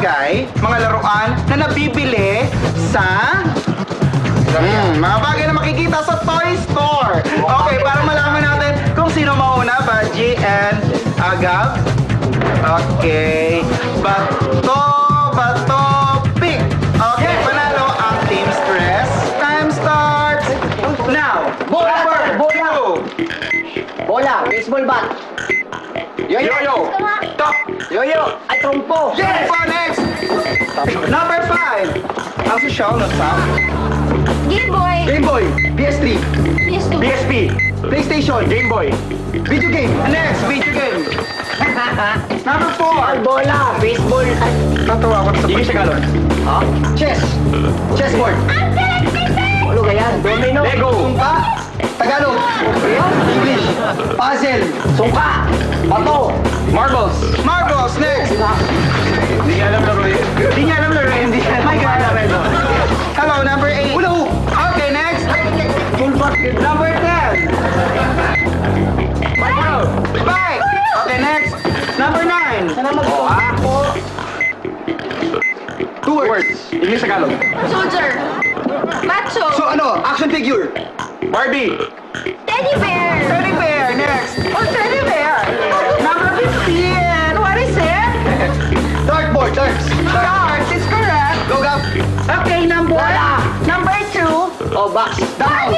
bagay, mga laruan na nabibili sa mga bagay na makikita sa toy store. Okay, para malaman natin kung sino mauna, Baji and Agab. Okay, bato, pick. Okay, panalo ang Team Stress. Time starts now. Bola! Bola! Baseball bat! Yo-yo. Top. Yo-yo! Ay, trompo! Trompo next. Number 5. Ang social na sa Game Boy. Game Boy, PS3, PS2. PSP, PlayStation, Game Boy, video game. Next, video game. Number 4. Bola! Baseball! Ay, Tatawa ako sa pagkakalon. ha? Chess. Chessboard. Ano ba yan? Domino! Lego. Sungka. Tagalog. English. Puzzle. Sungka! Bato! Marbles. Marbles. Next. Hindi niya alam laro yun. Hindi niya alam laro yun. My God. Hello, number 8. Hula hoop. Okay, next. Number 10. Bike. Okay, next. Number 9. Sana mag-sungka. Two words. English, Tagalog. Soldier. Macho. So ano? Action figure. Barbie. Teddy bear. Teddy bear. Next. Oh, teddy bear. Number 15. What is it? Dartboard. Darts. Darts is correct. Go, Gap. Okay, number 2. Oh, box! Down.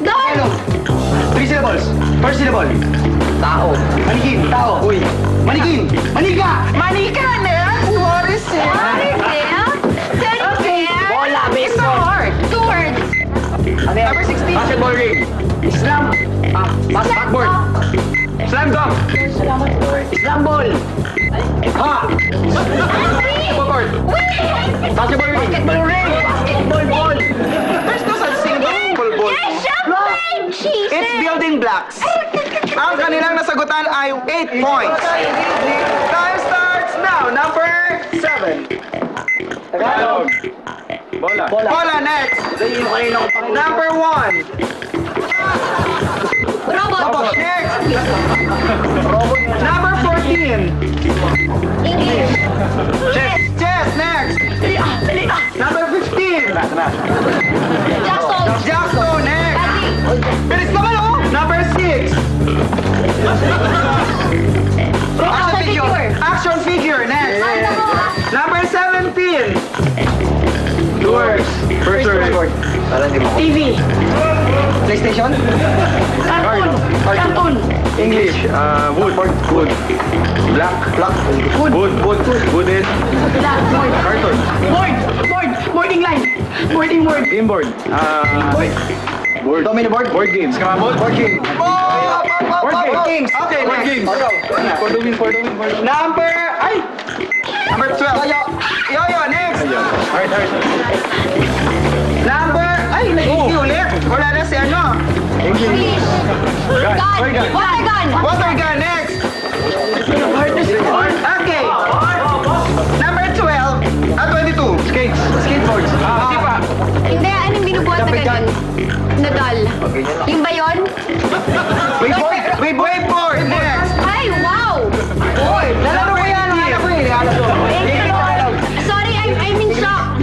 Dog. 3 syllables. First syllable. Tao! Manikin. Tao. Uy. Manikin. Manika. Manika. Next. What is it? Teddy bear. Teddy bear. Bola! It's so Baseball! hard. 2 words. Ano yan? Number 16. Basketball ring! Islam! Basketball! Slam dunk. Islam ball! Ha! Board. Basketball ring! Basketball ring! Basketball ball! There's no such thing as ball. Yes, champagne. Cheese. It's building blocks. Ang kanilang nasagutan ay 8 points. Time starts now. Number 7. Tagalog! Bola. Bola. Bola next. Dahil yung kanina ko pa rin. Number 1. Robot. Next. Number 14. English. Chess. Chess next. Number 15. Jackson. Jackson next. Daddy. Bilis naman oh. Number 6. Action figure. Action figure next. Ano mo, ha? Number 17. Yours. First word. TV! PlayStation. Cartoon! English. Wood. Wood. Black. Wood. Wooden. Cartoon. Boarding line! Boarding word! Game board. Board. Domino board. Board games. Scrabble. Board game. Board games. Okay, board games. For the win. Number 12. Yo-yo, next. Alright. Number, nag-easy ulit. Wala na si ano. English. Gun. Water gun. Water gun, next. Okay. Number 12. 22. Skates. Skateboards. Hindi pa. Hindi, anong binubuhat na ganun? Nadal. Yung ba yun? Wakeboard, next. Ay, wow! Uy, nalaro ko yan. Sorry, I'm in shock.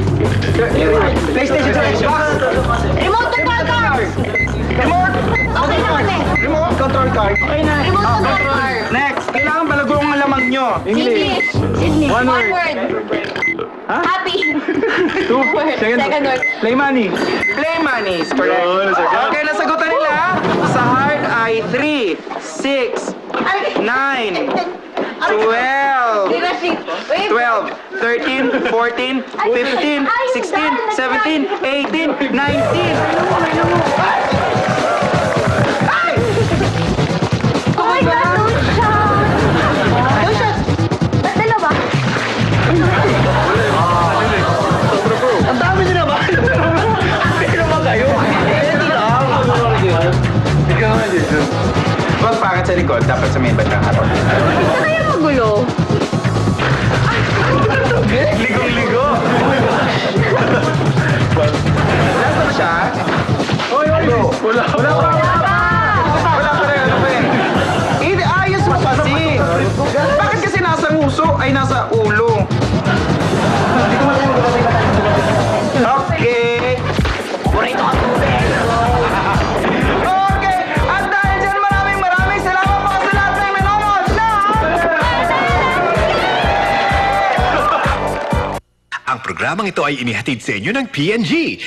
PlayStation sa Xbox. Remote control car. Remote. Okay na kami. Remote control card. Okay na. Remote control car. Next. Kailangan balagurong ang lamang nyo. English. One One word. word. Ha? Happy. 2. Second word. Play money. Play money is correct. Okay, nasagutan nila. Sa hard ay 3, 6, 9, 12, 12, 13, 14, 15, 16, 17, 18, 19. Oh my God, no shot! No shot! Ba't dalawa? Ang dami nila ba? Pero ba kayo? Huwag pakit sa likod, dapat sa may bandang harap. Ito kayo magulo. Ligong-ligo. Last na ba siya? Wala pa. Wala pa rin, ano ba eh? Ayos mo kasi. Bakit kasi nasa nguso ay nasa ulo? Programang ito ay inihatid sa inyo ng P&G.